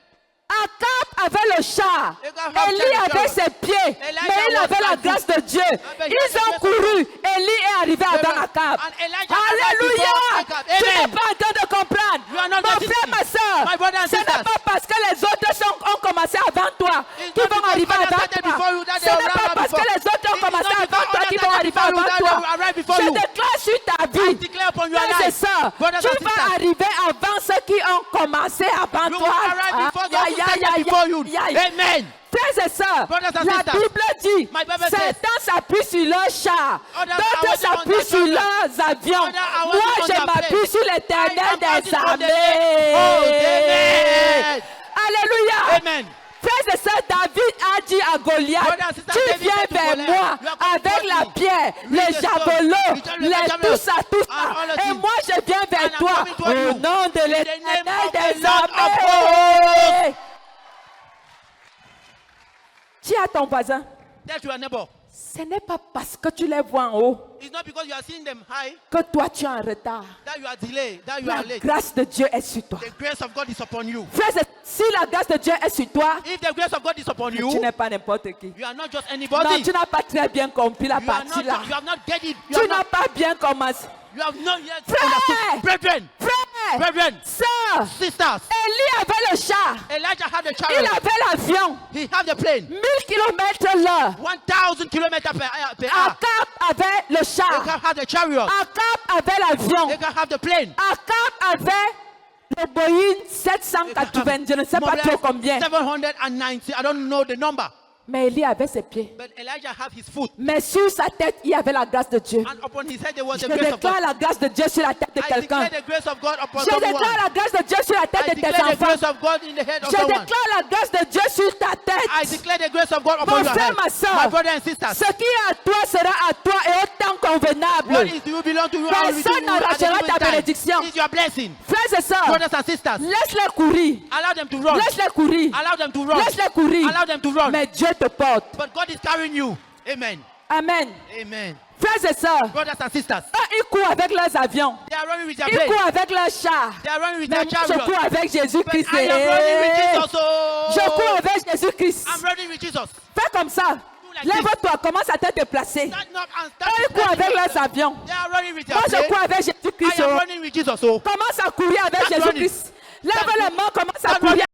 [SPEAKER 1] Akab avait le char,
[SPEAKER 2] Akab had
[SPEAKER 1] Élie
[SPEAKER 2] the
[SPEAKER 1] avait
[SPEAKER 2] chariot.
[SPEAKER 1] ses pieds,
[SPEAKER 2] Elijah
[SPEAKER 1] mais il
[SPEAKER 2] was
[SPEAKER 1] avait la
[SPEAKER 2] like
[SPEAKER 1] grâce de Dieu.
[SPEAKER 2] but he
[SPEAKER 1] Ils
[SPEAKER 2] had the
[SPEAKER 1] ont
[SPEAKER 2] grace of
[SPEAKER 1] couru, Élie est arrivé avant Akab.
[SPEAKER 2] And Elijah arrived
[SPEAKER 1] Alléluia!
[SPEAKER 2] before Akab.
[SPEAKER 1] Tu n'es
[SPEAKER 2] Amen.
[SPEAKER 1] pas en train de comprendre.
[SPEAKER 2] You are not
[SPEAKER 1] Mon
[SPEAKER 2] getting
[SPEAKER 1] frère,
[SPEAKER 2] it.
[SPEAKER 1] ma soeur,
[SPEAKER 2] My brother and
[SPEAKER 1] ce n'est
[SPEAKER 2] sisters.
[SPEAKER 1] pas parce que les autres ont commencé avant toi
[SPEAKER 2] It's
[SPEAKER 1] qu'ils
[SPEAKER 2] not
[SPEAKER 1] vont
[SPEAKER 2] because
[SPEAKER 1] arriver
[SPEAKER 2] others
[SPEAKER 1] avant
[SPEAKER 2] started
[SPEAKER 1] toi.
[SPEAKER 2] before you that
[SPEAKER 1] Ce
[SPEAKER 2] they
[SPEAKER 1] n'est
[SPEAKER 2] will
[SPEAKER 1] pas
[SPEAKER 2] arrive
[SPEAKER 1] parce que
[SPEAKER 2] before.
[SPEAKER 1] les autres ont
[SPEAKER 2] It is
[SPEAKER 1] commencé
[SPEAKER 2] not
[SPEAKER 1] avant
[SPEAKER 2] because
[SPEAKER 1] toi
[SPEAKER 2] others
[SPEAKER 1] qu'ils vont
[SPEAKER 2] started
[SPEAKER 1] arriver
[SPEAKER 2] before you
[SPEAKER 1] avant
[SPEAKER 2] that
[SPEAKER 1] toi.
[SPEAKER 2] they will arrive before
[SPEAKER 1] Je
[SPEAKER 2] you.
[SPEAKER 1] déclare sur ta
[SPEAKER 2] I
[SPEAKER 1] vie,
[SPEAKER 2] declare upon your
[SPEAKER 1] frères et
[SPEAKER 2] life,
[SPEAKER 1] sœurs,
[SPEAKER 2] brothers
[SPEAKER 1] tu
[SPEAKER 2] and
[SPEAKER 1] vas
[SPEAKER 2] sisters,
[SPEAKER 1] arriver avant ceux qui ont commencé avant
[SPEAKER 2] you
[SPEAKER 1] toi.
[SPEAKER 2] will arrive before those who started before you. Amen.
[SPEAKER 1] Frères et sœurs,
[SPEAKER 2] Brothers and
[SPEAKER 1] la
[SPEAKER 2] sisters,
[SPEAKER 1] Bible dit,
[SPEAKER 2] my Bible says,
[SPEAKER 1] certains s'appuient sur leurs chars,
[SPEAKER 2] others are
[SPEAKER 1] d'autres
[SPEAKER 2] waiting on
[SPEAKER 1] s'appuient
[SPEAKER 2] their
[SPEAKER 1] sur
[SPEAKER 2] children,
[SPEAKER 1] leurs avions.
[SPEAKER 2] others are
[SPEAKER 1] Moi,
[SPEAKER 2] waiting on
[SPEAKER 1] je
[SPEAKER 2] their
[SPEAKER 1] m'appuie
[SPEAKER 2] planes.
[SPEAKER 1] sur
[SPEAKER 2] I
[SPEAKER 1] l'Éternel
[SPEAKER 2] am
[SPEAKER 1] des
[SPEAKER 2] waiting on the
[SPEAKER 1] armées.
[SPEAKER 2] Oh, amen.
[SPEAKER 1] Alléluia.
[SPEAKER 2] Amen.
[SPEAKER 1] Frères et sœurs, David a dit à Goliath,
[SPEAKER 2] Brothers and sisters,
[SPEAKER 1] tu
[SPEAKER 2] David
[SPEAKER 1] viens
[SPEAKER 2] said to
[SPEAKER 1] vers
[SPEAKER 2] Goliath,
[SPEAKER 1] moi
[SPEAKER 2] you are coming
[SPEAKER 1] avec
[SPEAKER 2] towards
[SPEAKER 1] la
[SPEAKER 2] me.
[SPEAKER 1] pierre,
[SPEAKER 2] With
[SPEAKER 1] les
[SPEAKER 2] the stone,
[SPEAKER 1] javelots,
[SPEAKER 2] with the
[SPEAKER 1] les
[SPEAKER 2] javelin,
[SPEAKER 1] tout ça, tout
[SPEAKER 2] and
[SPEAKER 1] ça.
[SPEAKER 2] all of
[SPEAKER 1] Et
[SPEAKER 2] it.
[SPEAKER 1] moi, je viens vers
[SPEAKER 2] And I'm
[SPEAKER 1] toi
[SPEAKER 2] coming toward
[SPEAKER 1] au
[SPEAKER 2] you.
[SPEAKER 1] nom de
[SPEAKER 2] In the name
[SPEAKER 1] l'Éternel
[SPEAKER 2] of the
[SPEAKER 1] des
[SPEAKER 2] Lord of
[SPEAKER 1] armées. Dis à ton voisin,
[SPEAKER 2] Tell to your neighbor.
[SPEAKER 1] ce n'est pas parce que tu les vois en haut
[SPEAKER 2] It's not because you are seeing them high
[SPEAKER 1] que toi tu es en retard.
[SPEAKER 2] that you are delayed, that you
[SPEAKER 1] La
[SPEAKER 2] are late.
[SPEAKER 1] grâce de Dieu est sur toi.
[SPEAKER 2] The grace of God is upon you.
[SPEAKER 1] Frères, si la grâce de Dieu est sur toi,
[SPEAKER 2] If the grace of God is upon
[SPEAKER 1] tu
[SPEAKER 2] you,
[SPEAKER 1] n'es pas n'importe qui.
[SPEAKER 2] you are not just
[SPEAKER 1] Non,
[SPEAKER 2] anybody.
[SPEAKER 1] tu n'as pas très bien compris la
[SPEAKER 2] You are
[SPEAKER 1] partie là.
[SPEAKER 2] not. You have not get it. You
[SPEAKER 1] Tu
[SPEAKER 2] have
[SPEAKER 1] n'as
[SPEAKER 2] not.
[SPEAKER 1] pas bien commencé.
[SPEAKER 2] You have not yet
[SPEAKER 1] Frère!
[SPEAKER 2] understood. Brethren,
[SPEAKER 1] Frère,
[SPEAKER 2] brethren,
[SPEAKER 1] sœur,
[SPEAKER 2] sisters.
[SPEAKER 1] Élie avait le char,
[SPEAKER 2] Elijah had the
[SPEAKER 1] il
[SPEAKER 2] chariot.
[SPEAKER 1] avait l'avion,
[SPEAKER 2] He had the plane.
[SPEAKER 1] 1000 km/h.
[SPEAKER 2] 1,000 kilometers per hour.
[SPEAKER 1] Akab avait le char,
[SPEAKER 2] Acab had the chariot.
[SPEAKER 1] Akab avait l'avion,
[SPEAKER 2] Acab had the plane.
[SPEAKER 1] Akab avait le Boeing 780, je ne sais pas trop combien.
[SPEAKER 2] 790. I don't know the number.
[SPEAKER 1] Mais Élie avait ses pieds.
[SPEAKER 2] But Elijah had his foot.
[SPEAKER 1] Mais sur sa tête, il y avait la grâce de Dieu.
[SPEAKER 2] And upon his head there was
[SPEAKER 1] Je
[SPEAKER 2] the grace of
[SPEAKER 1] déclare
[SPEAKER 2] God.
[SPEAKER 1] la grâce de Dieu sur la tête de
[SPEAKER 2] I
[SPEAKER 1] quelqu'un.
[SPEAKER 2] declare the grace of God upon
[SPEAKER 1] Je
[SPEAKER 2] someone.
[SPEAKER 1] déclare la grâce de Dieu sur la tête
[SPEAKER 2] I
[SPEAKER 1] de tes
[SPEAKER 2] declare the
[SPEAKER 1] enfants.
[SPEAKER 2] grace of God in the head of
[SPEAKER 1] Je
[SPEAKER 2] someone.
[SPEAKER 1] déclare la grâce de Dieu sur ta
[SPEAKER 2] I
[SPEAKER 1] tête.
[SPEAKER 2] declare the grace of God upon
[SPEAKER 1] Mon
[SPEAKER 2] your
[SPEAKER 1] frère,
[SPEAKER 2] head.
[SPEAKER 1] ma soeur,
[SPEAKER 2] My brother and sisters.
[SPEAKER 1] ce qui est à toi sera à toi et autant convenable.
[SPEAKER 2] What is you belong to you? How will you do
[SPEAKER 1] Personne
[SPEAKER 2] at the
[SPEAKER 1] n'arrachera
[SPEAKER 2] given
[SPEAKER 1] ta
[SPEAKER 2] time?
[SPEAKER 1] bénédiction.
[SPEAKER 2] It's your blessing.
[SPEAKER 1] Frères et sœurs,
[SPEAKER 2] Brothers and sisters,
[SPEAKER 1] laisse-les courir.
[SPEAKER 2] allow them to run.
[SPEAKER 1] Laisse-les courir.
[SPEAKER 2] Allow them to run.
[SPEAKER 1] Laisse-les courir.
[SPEAKER 2] Allow them to run.
[SPEAKER 1] Mais Dieu te porte.
[SPEAKER 2] But God is carrying you. Amen.
[SPEAKER 1] Amen.
[SPEAKER 2] Amen.
[SPEAKER 1] Frères et sœurs,
[SPEAKER 2] Brothers and sisters,
[SPEAKER 1] eux, ils courent avec leurs avions.
[SPEAKER 2] they are running with their
[SPEAKER 1] Ils
[SPEAKER 2] planes.
[SPEAKER 1] courent avec leurs chars.
[SPEAKER 2] They are running with
[SPEAKER 1] Mais
[SPEAKER 2] their
[SPEAKER 1] moi, je
[SPEAKER 2] chariots.
[SPEAKER 1] cours avec
[SPEAKER 2] But
[SPEAKER 1] Jésus-Christ.
[SPEAKER 2] I am running with Jesus.
[SPEAKER 1] Je cours
[SPEAKER 2] Oh.
[SPEAKER 1] avec Jésus-Christ.
[SPEAKER 2] I'm running with Jesus.
[SPEAKER 1] Fais comme ça.
[SPEAKER 2] like
[SPEAKER 1] Lève-toi, commence à te déplacer.
[SPEAKER 2] Stand up and
[SPEAKER 1] Eux,
[SPEAKER 2] start.
[SPEAKER 1] ils courent avec leurs avions.
[SPEAKER 2] They are running with their
[SPEAKER 1] Moi, je
[SPEAKER 2] plane.
[SPEAKER 1] cours avec Jésus-Christ.
[SPEAKER 2] I am running with Jesus. Oh.
[SPEAKER 1] Commence à courir avec
[SPEAKER 2] Start
[SPEAKER 1] Jésus-Christ. Lève les mains, commence à
[SPEAKER 2] Start
[SPEAKER 1] courir